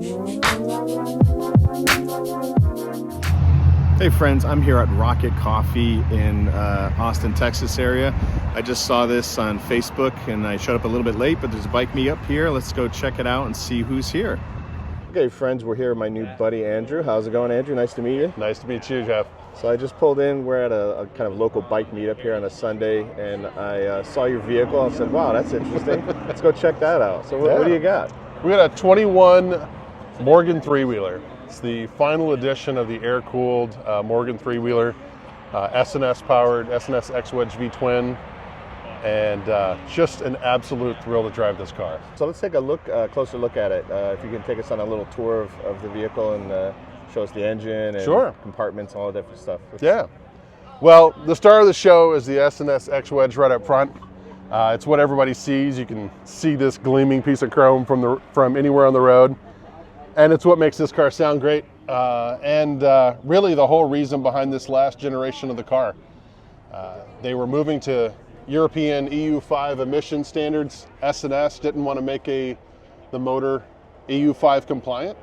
Hey friends, I'm here at Rocket Coffee in Austin, Texas area. I just saw this on Facebook and I showed up a little bit late, but there's a bike meetup here. Let's go check it out and see who's here. Okay friends, we're here with my new buddy Andrew. How's it going, Andrew? Nice to meet you. Nice to meet you, Jeff. So I just pulled in. We're at a kind of local bike meetup here on a Sunday, and I saw your vehicle and said, wow, that's interesting. Let's go check that out. So what do you got? We got a 21 Morgan three-wheeler. It's the final edition of the air-cooled Morgan three-wheeler, S&S powered, S&S X-Wedge V-twin, and just an absolute thrill to drive this car. So let's take a closer look at it. If you can take us on a little tour of the vehicle and show us the engine and compartments and all the different stuff. Yeah. Well, the star of the show is the S&S X-Wedge right up front. It's what everybody sees. You can see this gleaming piece of chrome from anywhere on the road. And it's what makes this car sound great, and really the whole reason behind this last generation of the car. They were moving to European EU5 emission standards. S&S didn't want to make the motor EU5 compliant,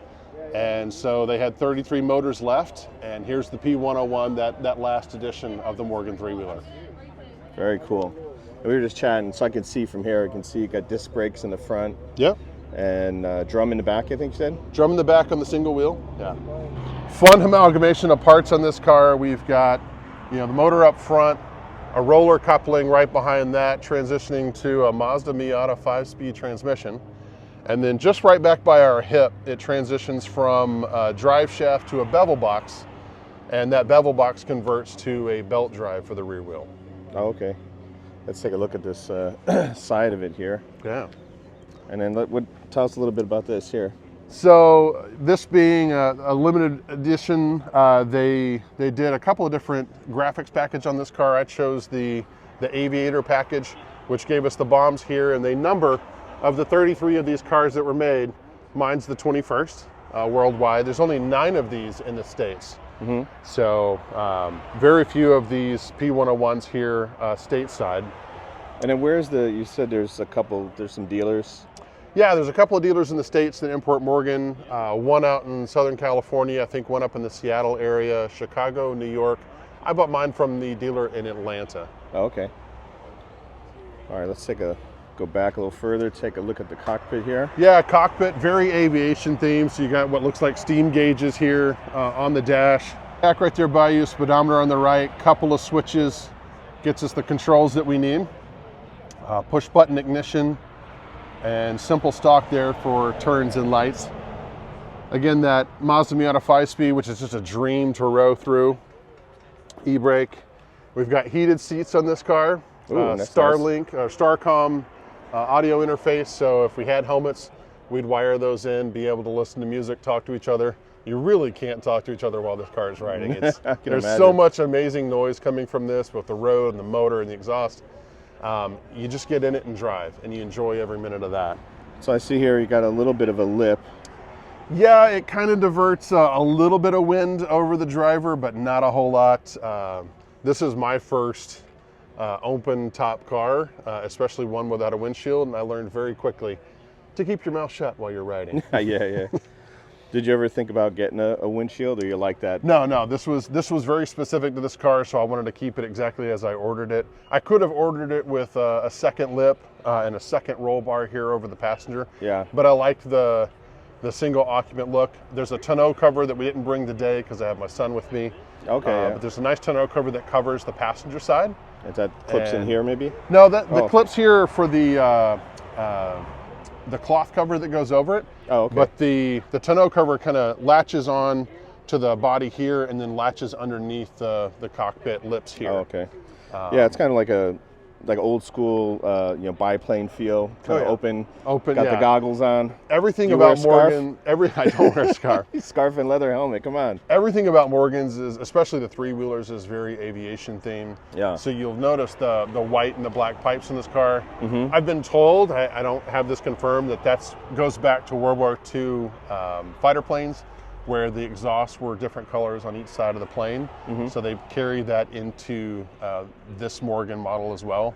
and so they had 33 motors left, and here's the P101, that last edition of the Morgan three-wheeler. Very cool. We were just chatting, so I can see from here, I can see you got disc brakes in the front. Yep. And drum in the back, I think you said? Drum in the back on the single wheel. Yeah. Fun amalgamation of parts on this car. We've got, the motor up front, a roller coupling right behind that, transitioning to a Mazda Miata 5-speed transmission. And then just right back by our hip, it transitions from a drive shaft to a bevel box, and that bevel box converts to a belt drive for the rear wheel. Oh, okay. Let's take a look at this side of it here. Yeah. And then tell us a little bit about this here. So this being a limited edition, they did a couple of different graphics package on this car. I chose the Aviator package, which gave us the bombs here, and they number of the 33 of these cars that were made. Mine's the 21st worldwide. There's only 9 of these in the States. Mm-hmm. So very few of these P101s here stateside. And then you said there's some dealers? Yeah, there's a couple of dealers in the States that import Morgan, one out in Southern California, I think one up in the Seattle area, Chicago, New York. I bought mine from the dealer in Atlanta. Oh, okay. All right, let's go back a little further, take a look at the cockpit here. Yeah, cockpit, very aviation themed. So you got what looks like steam gauges here on the dash. Back right there by you, speedometer on the right, couple of switches, gets us the controls that we need. Push button ignition, and simple stock there for turns and lights. Again, that Mazda Miata 5-speed, which is just a dream to row through. E-brake. We've got heated seats on this car. Starlink, or Starcom audio interface. So if we had helmets, we'd wire those in, be able to listen to music, talk to each other. You really can't talk to each other while this car is riding. There's so much amazing noise coming from this with the road and the motor and the exhaust. You just get in it and drive, and you enjoy every minute of that. So I see here you got a little bit of a lip. Yeah, it kind of diverts a little bit of wind over the driver, but not a whole lot. This is my first open top car, especially one without a windshield, and I learned very quickly to keep your mouth shut while you're riding. Yeah. Did you ever think about getting a windshield, or you like that? No. This was very specific to this car, so I wanted to keep it exactly as I ordered it. I could have ordered it with a second lip and a second roll bar here over the passenger. Yeah. But I liked the single occupant look. There's a tonneau cover that we didn't bring today because I have my son with me. Okay. But there's a nice tonneau cover that covers the passenger side. Is that clips in here, maybe? No, the clips here are for the cloth cover that goes over it. Oh, okay. But the tonneau cover kind of latches on to the body here and then latches underneath the cockpit lips here. Oh, okay. Yeah, it's kind of like old school, biplane feel, kind of open. Open. Got the goggles on. Everything about Morgan. I don't wear a scarf. Scarf and leather helmet. Come on. Everything about Morgan's is, especially the three-wheelers, is very aviation themed. Yeah. So you'll notice the white and the black pipes in this car. Mm-hmm. I've been told, I don't have this confirmed, that goes back to World War II fighter planes, where the exhausts were different colors on each side of the plane. Mm-hmm. So they carry that into this Morgan model as well.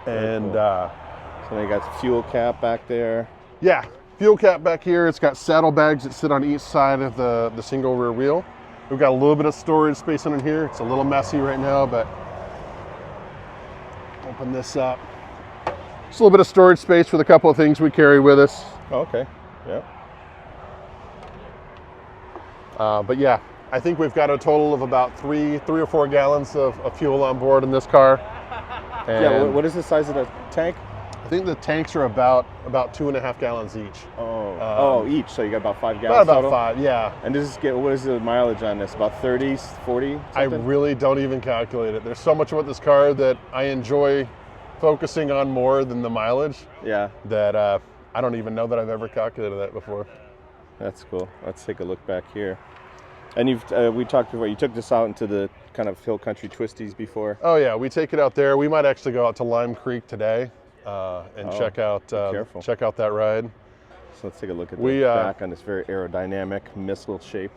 So they got the fuel cap back there. Yeah, Fuel cap back here. It's got saddlebags that sit on each side of the single rear wheel. We've got a little bit of storage space under here. It's a little messy right now, but open this up. Just a little bit of storage space with a couple of things we carry with us. Oh, okay. Yeah. But yeah, I think we've got a total of about three or 4 gallons of fuel on board in this car. And yeah. What is the size of the tank? I think the tanks are about 2.5 gallons each. Each. So you got about 5 gallons. About total? 5, yeah. And what is the mileage on this? About 30, 40? Something? I really don't even calculate it. There's so much about this car that I enjoy focusing on more than the mileage. Yeah. That I don't even know that I've ever calculated that before. That's cool. Let's take a look back here. And we talked before. You took this out into the kind of hill country twisties before. Oh yeah, we take it out there. We might actually go out to Lime Creek today and check out that ride. So let's take a look at the back on this very aerodynamic missile shape.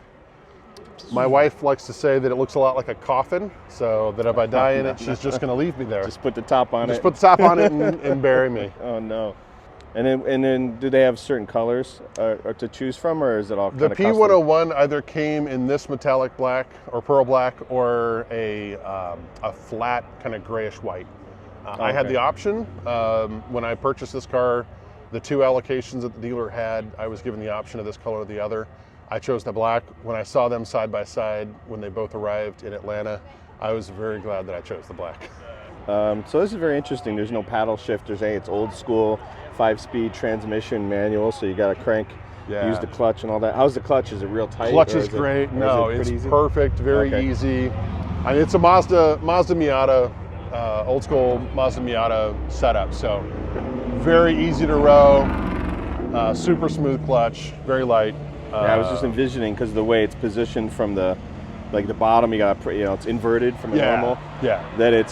My wife likes to say that it looks a lot like a coffin, so that if I die in it, she's just going to leave me there. Just put the top on it. Just put the top on it and bury me. Oh no. And then do they have certain colors to choose from, or is it all kind The of custom? P101 either came in this metallic black or pearl black, or a flat kind of grayish white. I had the option when I purchased this car. The 2 allocations that the dealer had, I was given the option of this color or the other. I chose the black. When I saw them side by side when they both arrived in Atlanta, I was very glad that I chose the black. So this is very interesting. There's no paddle shifters. It's old school 5-speed transmission manual, so you got to crank, use the clutch and all that. How's the clutch? Is it real tight? Clutch is great. No, it's perfect, very easy. I mean, it's a Mazda Miata, old school Mazda Miata setup, so very easy to row, super smooth clutch, very light. I was just envisioning, because of the way it's positioned from the bottom, you got it's inverted from a normal. Yeah. That it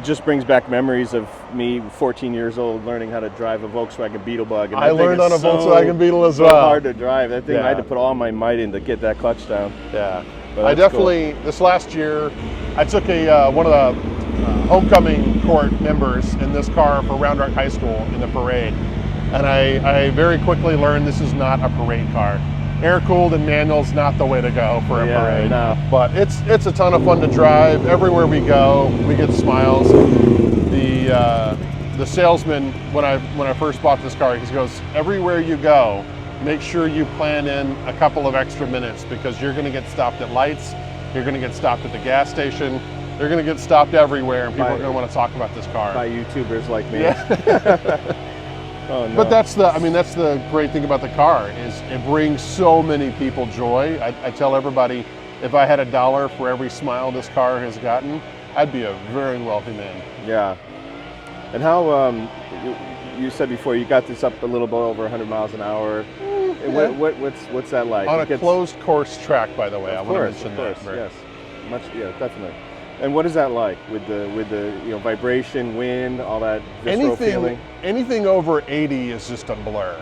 just brings back memories of me, 14 years old, learning how to drive a Volkswagen Beetlebug. And I learned on a Volkswagen Beetle as well. So hard to drive. That thing, I had to put all my might in to get that clutch down. Yeah. I definitely, this last year, I took one of the homecoming court members in this car for Round Rock High School in the parade. And I very quickly learned this is not a parade car. Air-cooled and manual's not the way to go for a parade. No. But it's a ton of fun to drive. Everywhere we go, we get smiles. The salesman, when I first bought this car, he goes, everywhere you go, make sure you plan in a couple of extra minutes, because you're going to get stopped at lights, you're going to get stopped at the gas station, you're going to get stopped everywhere, and people are going to want to talk about this car. By YouTubers like me. Yeah. Oh, no. But that's the great thing about the car, is it brings so many people joy. I tell everybody, if I had $1 for every smile this car has gotten, I'd be a very wealthy man. Yeah. And how you said before you got this up a little bit over 100 miles an hour. Yeah. What's that like? On a closed course track, by the way. I want to mention that. Yes, definitely. And what is that like with the vibration, wind, all that visceral feeling? Anything over 80 is just a blur.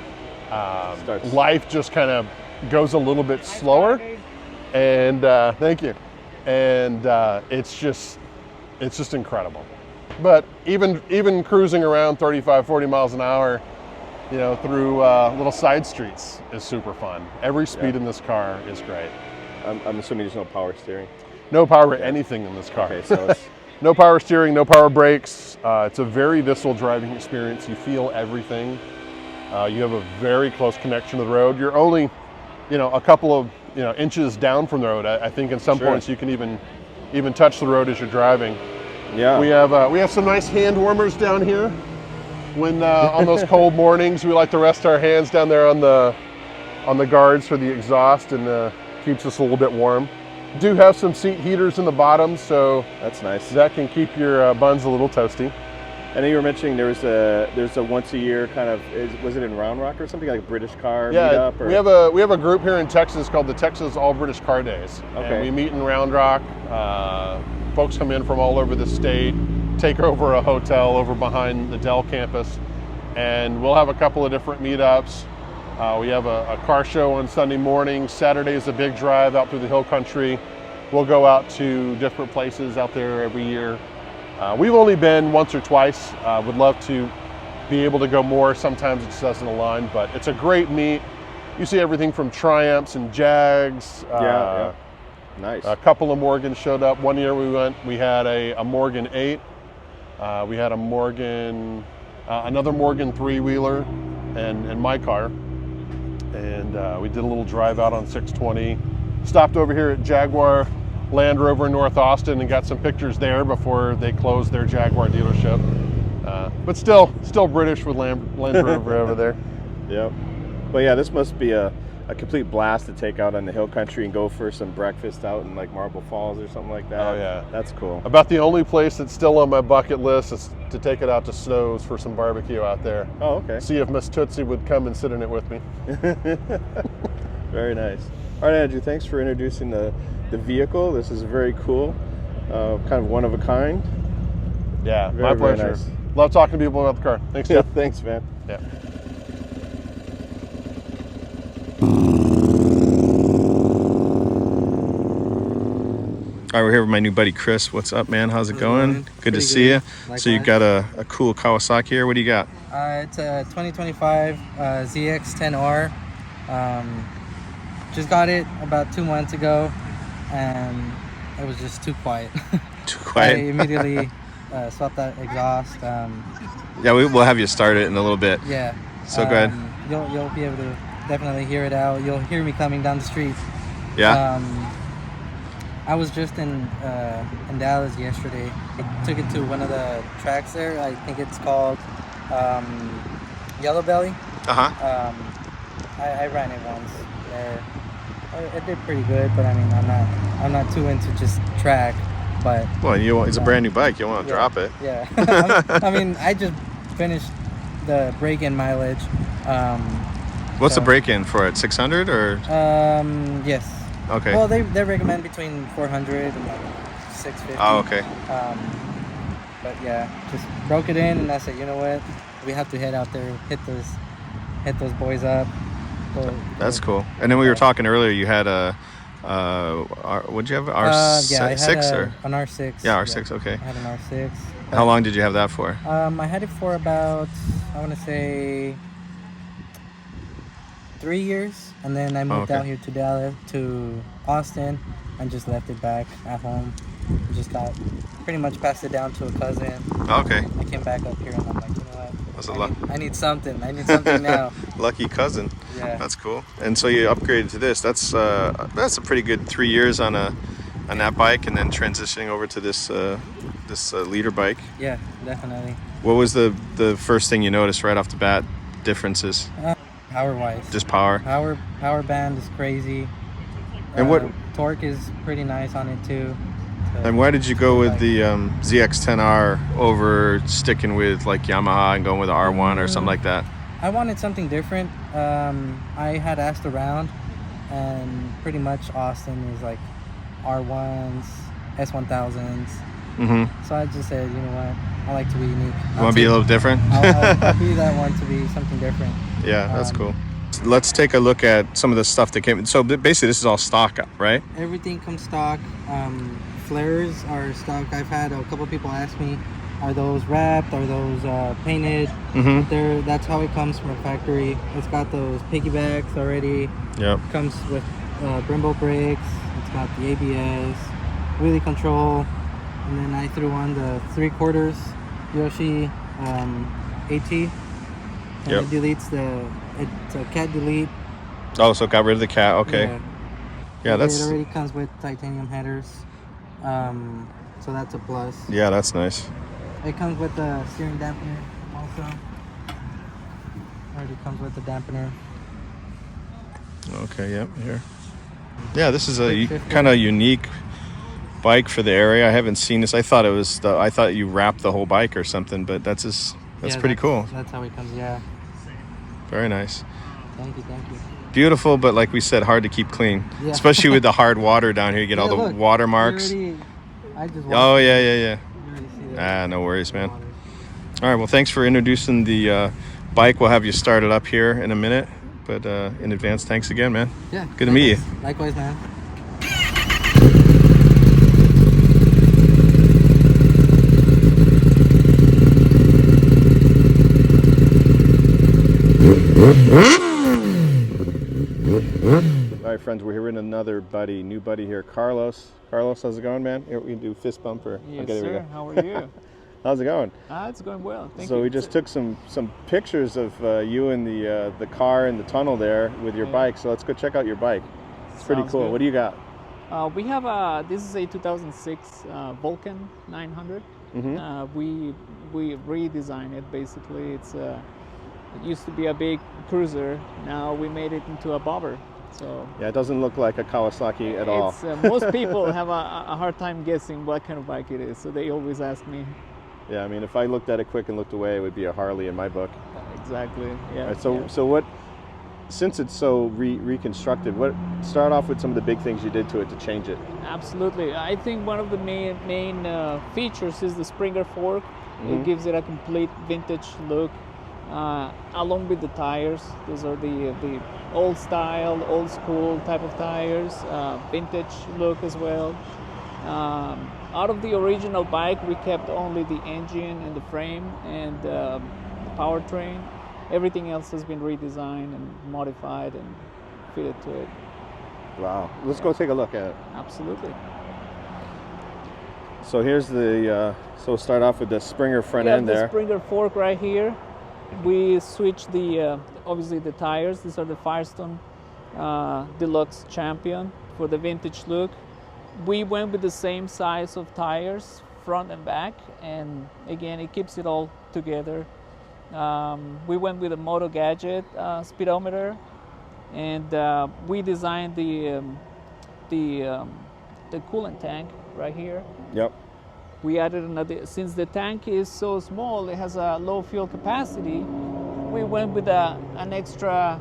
Life just kind of goes a little bit slower, and thank you. And it's just incredible. But even cruising around 35, 40 miles an hour, through little side streets is super fun. Every speed in this car is great. I'm assuming there's no power steering. No power anything in this car. Okay, so it's no power steering, no power brakes. It's a very visceral driving experience. You feel everything. You have a very close connection to the road. You're only, a couple of inches down from the road. I think in some points you can even touch the road as you're driving. Yeah. We have some nice hand warmers down here. When on those cold mornings, we like to rest our hands down there on the guards for the exhaust, and keeps us a little bit warm. Do have some seat heaters in the bottom, so that's nice. That can keep your buns a little toasty. I know you were mentioning there's a once a year kind of, was it in Round Rock or something, like a British car meetup? Or? We have a group here in Texas called the Texas All British Car Days. Okay. And we meet in Round Rock. Folks come in from all over the state, take over a hotel over behind the Dell campus, and we'll have a couple of different meetups. We have a car show on Sunday morning. Saturday is a big drive out through the hill country. We'll go out to different places out there every year. We've only been once or twice. Would love to be able to go more. Sometimes it just doesn't align, but it's a great meet. You see everything from Triumphs and Jags. Yeah. Nice. A couple of Morgans showed up. One year we had a Morgan 8. We had a Morgan, another Morgan 3-wheeler, and my car. And we did a little drive out on 620. Stopped over here at Jaguar Land Rover in North Austin and got some pictures there before they closed their Jaguar dealership. But still British with Land Rover over there. Yep. But yeah, this must be a complete blast to take out on the hill country and go for some breakfast out in like Marble Falls or something like that. Oh yeah, that's cool. About the only place that's still on my bucket list is to take it out to Snow's for some barbecue out there. Oh, okay. See if Miss Tootsie would come and sit in it with me. Very nice. All right, Andrew, thanks for introducing the vehicle. This is very cool, kind of one of a kind. Yeah, my pleasure. Nice. Love talking to people about the car. Thanks, Jeff. Thanks, man. Yeah. All right, we're here with my new buddy Chris. What's up, man? How's it going? Good to see you. Likewise. So you got a cool Kawasaki here. What do you got? It's a 2025 ZX10R. Just got it about 2 months ago, and it was just too quiet. Too quiet? I immediately swapped that exhaust. Yeah, we'll have you start it in a little bit. Yeah. So go ahead. You'll be able to definitely hear it out. You'll hear me coming down the street. Yeah. I was just in Dallas yesterday. I took it to one of the tracks there. I think it's called Yellow Belly. Uh-huh. I ran it once there. It did pretty good, but I mean, I'm not too into just track. But well, it's a brand new bike. You don't want to drop it. Yeah. I mean, I just finished the break-in mileage. What's the break-in for it? 600 or? Yes. Okay. Well, they recommend between 400 and like 650. Oh, okay. But yeah, just broke it in, and I said, you know what, we have to head out there, hit those boys up. That's cool. And then we were talking earlier. You had a what'd you have? R6 yeah, I had or an R6. Yeah, R6. Okay. I had an R6. How long did you have that for? I had it for about, I want to say, 3 years, and then I moved out here to Dallas, to Austin, and just left it back at home. Just pretty much passed it down to a cousin. Okay. I came back up here, and I'm like, you know what? That's I need something. I need something now. Lucky cousin. Yeah. That's cool. And so you upgraded to this. That's a pretty good 3 years on that bike, and then transitioning over to this leader bike. Yeah, definitely. What was the first thing you noticed right off the bat? Differences? Power-wise. Just power. Power band is crazy. And what torque is pretty nice on it too. So, and why did you go with the ZX10R over sticking with like Yamaha and going with the R1 or something like that? I wanted something different. I had asked around, and pretty much Austin is like R1s, S1000s. Mm-hmm. So I just said, you know what, I like to be unique. You want to be a little different? I'll be that one to be something different. Yeah, that's cool. Let's take a look at some of the stuff that came. So basically, this is all stock, right? Everything comes stock. Flares are stock. I've had a couple people ask me, are those wrapped? Are those painted? Mm-hmm. That's how it comes from a factory. It's got those piggybacks already. Yep. Comes with Brembo brakes. It's got the ABS, wheelie control, and then I threw on the 3/4 Yoshi AT. And it deletes it's a cat delete. Oh, so got rid of the cat. Okay. Yeah, it already comes with titanium headers. So that's a plus. Yeah, that's nice. It comes with the steering dampener also. Already comes with the dampener. Okay, yep, here. Yeah, this is a kind of unique bike for the area. I haven't seen this. I thought I thought you wrapped the whole bike or something, but that's pretty cool. That's how it comes, yeah. Very nice. Thank you. Beautiful, but like we said, hard to keep clean. Yeah. Especially with the hard water down here. You get all the water marks. Oh, yeah. No worries, man. All right, well, thanks for introducing the bike. We'll have you start it up here in a minute. But in advance, thanks again, man. Yeah. Good to meet you. Likewise, man. All right, friends, we're here with another new buddy here, Carlos. Carlos, how's it going, man? Here, we can do fist bump or Yes, okay, there we sir. go. How are you? How's it going? It's going well. Thank so you. we just took some pictures of you in the car in the tunnel there with your bike. So let's go check out your bike. It's pretty Sounds cool. good. What do you got? We have this is a 2006 Vulcan 900. We redesigned it basically. It used to be a big cruiser. Now we made it into a bobber. So yeah, it doesn't look like a Kawasaki at all. Most people have a hard time guessing what kind of bike it is, so they always ask me. Yeah, I mean, if I looked at it quick and looked away, it would be a Harley in my book. Exactly. Yeah. All right, so what? Since it's so reconstructed, start off with some of the big things you did to it to change it. Absolutely. I think one of the main features is the Springer fork. It gives it a complete vintage look, along with the tires. Those are the old style, old school type of tires, vintage look as well. Out of the original bike, we kept only the engine and the frame and the powertrain. Everything else has been redesigned and modified and fitted to it. Wow. Let's go take a look at it. Absolutely. So here's so we'll start off with the Springer front end the there. Springer fork right here. We switched obviously the tires. These are the Firestone Deluxe Champion for the vintage look. We went with the same size of tires, front and back, and again, it keeps it all together. We went with a Moto Gadget speedometer, and we designed the coolant tank right here. Yep. We added another, since the tank is so small, it has a low fuel capacity. We went with an extra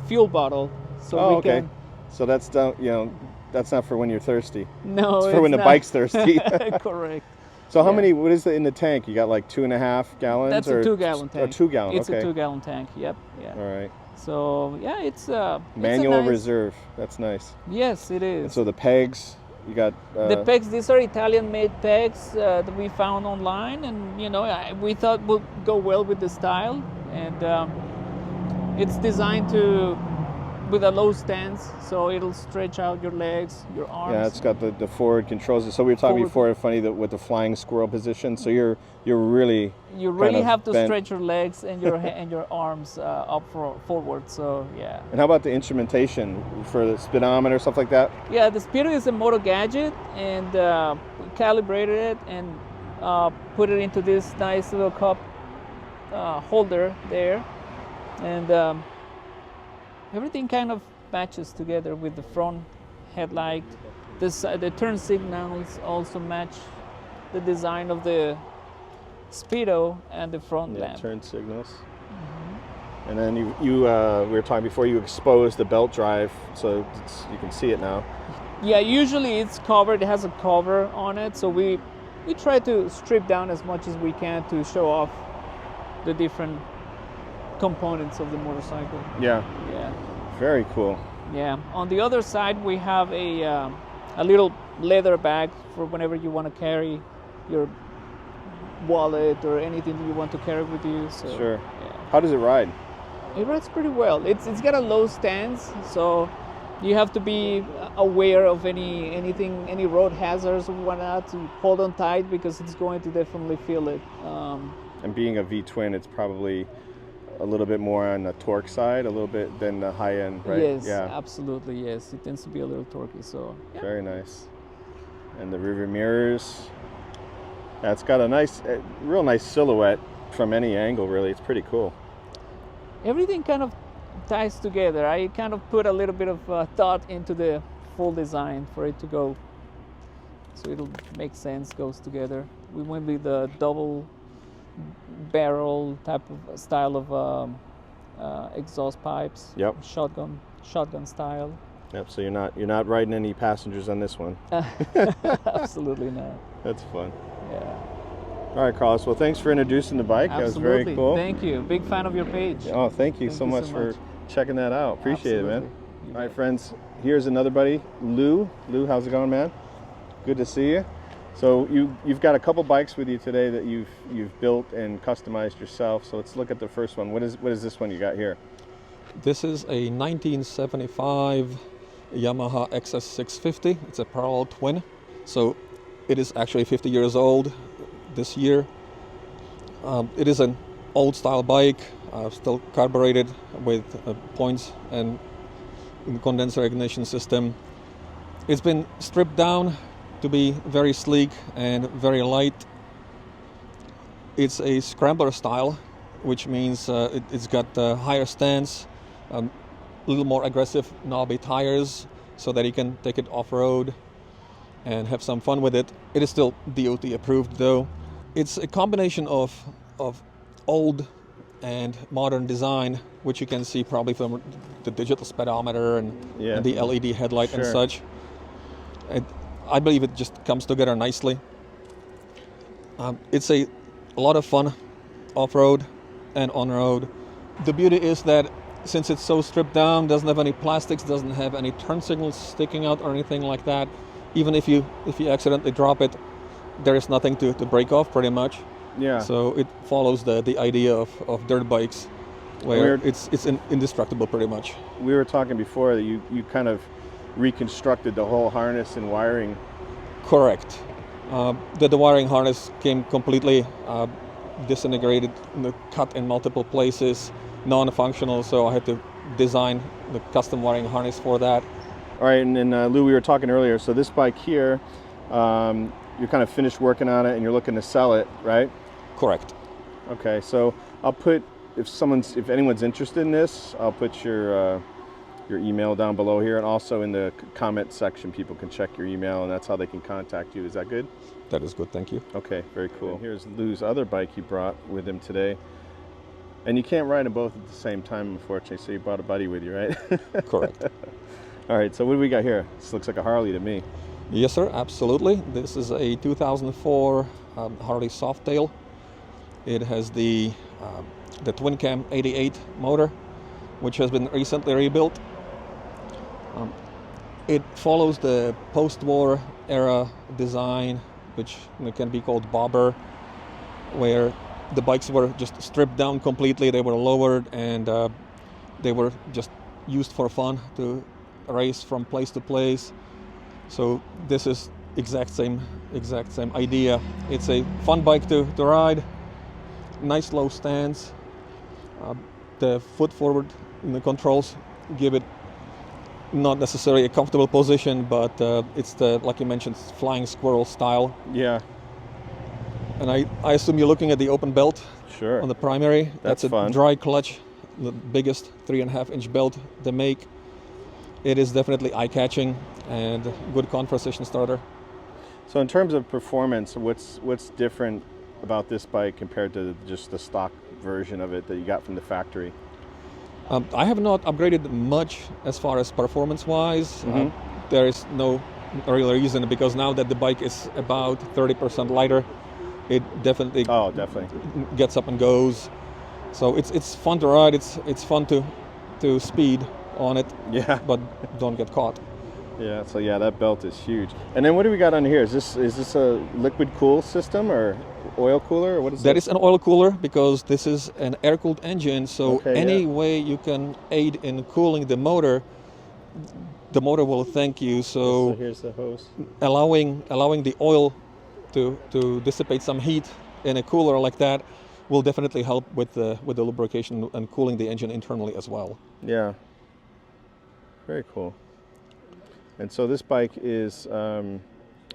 fuel bottle, so okay. So that's that's not for when you're thirsty. No, it's for when the bike's thirsty. Correct. So how many? What is it in the tank? You got like 2.5 gallons? That's a 2-gallon tank. A 2-gallon. It's okay. a 2-gallon tank. Yep. Yeah. All right. So yeah, it's manual it's a nice, reserve. That's nice. Yes, it is. And so the pegs, you got the pegs. These are Italian-made pegs that we found online, and we thought would go well with the style, and it's designed with a low stance, so it'll stretch out your legs, your arms. Yeah, it's got the forward controls. So we were talking before, funny, with the flying squirrel position. So you're really have to bent. stretch your legs and your and your arms up forward. So yeah. And how about the instrumentation for the speedometer, stuff like that? Yeah, the speedo is a Moto Gadget, and we calibrated it and put it into this nice little cup holder there, and everything kind of matches together with the front headlight. The turn signals also match the design of the speedo and the front lamp. Turn signals. And then we were talking before, you exposed the belt drive, so you can see it now. Yeah, usually it's covered. It has a cover on it, so we try to strip down as much as we can to show off the different components of the motorcycle. Yeah. Yeah. Very cool. Yeah. On the other side, we have a little leather bag for whenever you want to carry your wallet or anything that you want to carry with you. So, sure. Yeah. How does it ride? It rides pretty well. It's got a low stance, so you have to be aware of any road hazards or whatnot to hold on tight, because it's going to definitely feel it. And being a V-twin, it's probably a little bit more on the torque side, a little bit than the high end, right? Yes, yeah. absolutely, yes. It tends to be a little torquey, so. Yeah. Very nice. And the rear mirrors. Yeah, it's got a real nice silhouette from any angle, really. It's pretty cool. Everything kind of ties together. I kind of put a little bit of thought into the full design for it to go, so it'll make sense, goes together. We went with the double barrel type of style of exhaust pipes. Yep. Shotgun style. Yep. So you're not riding any passengers on this one. Absolutely not. That's fun. Yeah. All right, Carlos. Well, thanks for introducing the bike. Absolutely. That was very cool. Thank you. Big fan of your page. Oh, thank you so much for checking that out. Appreciate it, man. You All right, friends. Here's another buddy, Lou. Lou, how's it going, man? Good to see you. So you've got a couple bikes with you today that you've built and customized yourself. So let's look at the first one. What is this one you got here? This is a 1975 Yamaha XS650. It's a parallel twin. So it is actually 50 years old this year. It is an old style bike, still carbureted with points and condenser ignition system. It's been stripped down to be very sleek and very light. It's a scrambler style, which means it's got higher stance, a little more aggressive knobby tires so that you can take it off-road and have some fun with it. It is still DOT approved though. It's a combination of old and modern design, which you can see probably from the digital speedometer and the LED headlight and such. I believe it just comes together nicely. It's a lot of fun off-road and on-road. The beauty is that since it's so stripped down, doesn't have any plastics, doesn't have any turn signals sticking out or anything like that. Even if you accidentally drop it, there is nothing to break off pretty much. Yeah. So it follows the idea of dirt bikes, where it's indestructible pretty much. We were talking before that you kind of reconstructed the whole harness and wiring. Correct. The wiring harness came completely disintegrated, cut in multiple places, non-functional, so I had to design the custom wiring harness for that. All right, and then Lou, we were talking earlier, so this bike here, you're kind of finished working on it and you're looking to sell it, right? Correct. Okay, so I'll put, if anyone's interested in this, I'll put your email down below here, and also in the comment section people can check your email, and that's how they can contact you. Is that good? That is good, thank you. Okay, very cool. And here's Lou's other bike he brought with him today. And you can't ride them both at the same time, unfortunately, so you brought a buddy with you, right? Correct. All right, so what do we got here? This looks like a Harley to me. Yes, sir, absolutely. This is a 2004 Harley Softail. It has the twin cam 88 motor, which has been recently rebuilt. It follows the post-war era design, which can be called bobber, where the bikes were just stripped down completely. They were lowered and they were just used for fun to race from place to place. So this is exact same idea. It's a fun bike to ride, nice low stance. The foot forward in the controls give it not necessarily a comfortable position, but it's like you mentioned, flying squirrel style. Yeah. And I assume you're looking at the open belt. Sure. On the primary. That's a fun. Dry clutch, the biggest 3.5-inch belt they make. It is definitely eye-catching and good conversation starter. So in terms of performance, what's different about this bike compared to just the stock version of it that you got from the factory? I have not upgraded much as far as performance-wise. There is no real reason, because now that the bike is about 30% lighter, it definitely gets up and goes. So it's fun to ride. It's fun to speed on it. Yeah. But don't get caught. Yeah. So yeah, that belt is huge. And then what do we got on here? Is this a liquid cool system or oil cooler, or what is that? That is an oil cooler, because this is an air-cooled engine. So any way you can aid in cooling the motor will thank you. So here's the hose. Allowing the oil to dissipate some heat in a cooler like that will definitely help with the lubrication and cooling the engine internally as well. Yeah. Very cool. And so this bike is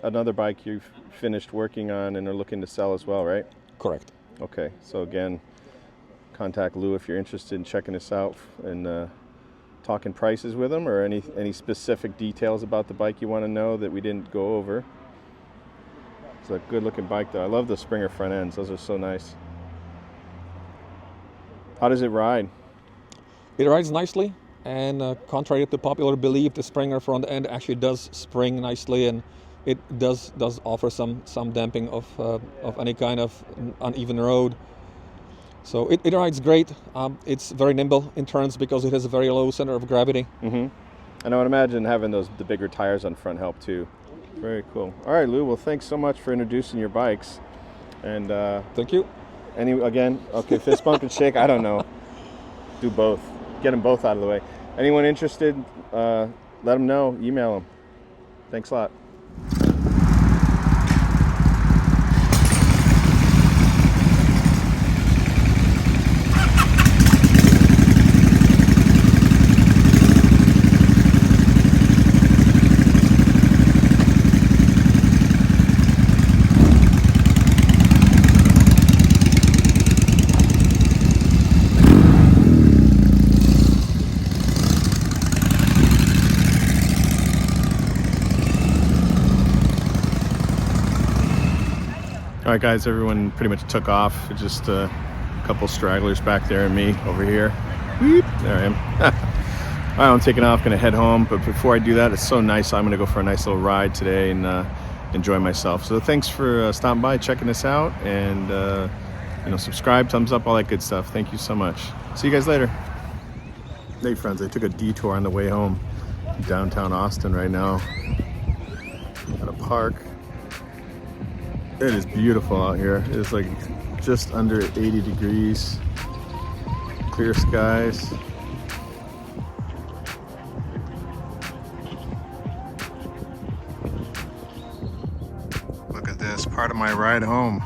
another bike you've finished working on and are looking to sell as well, right? Correct. Okay. So again, contact Lou if you're interested in checking this out and talking prices with him, or any specific details about the bike you want to know that we didn't go over. It's a good looking bike though. I love the Springer front ends. Those are so nice. How does it ride? It rides nicely, and contrary to popular belief, the Springer front end actually does spring nicely, and it does offer some damping of any kind of uneven road. So it rides great. It's very nimble in turns because it has a very low center of gravity. And I would imagine having the bigger tires on front help too. Very cool. All right, Lou. Well, thanks so much for introducing your bikes. And Thank you. okay, fist bump and shake. I don't know. Do both. Get them both out of the way. Anyone interested, let them know. Email them. Thanks a lot. All right, guys, everyone pretty much took off. Just a couple stragglers back there and me over here. Whoop, there I am. All right, I'm taking off, gonna head home. But before I do that, it's so nice. I'm gonna go for a nice little ride today and enjoy myself. So thanks for stopping by, checking us out, and subscribe, thumbs up, all that good stuff. Thank you so much. See you guys later. Hey friends, I took a detour on the way home. Downtown Austin right now. At a park. It is beautiful out here. It's like just under 80 degrees. Clear skies. Look at this, part of my ride home.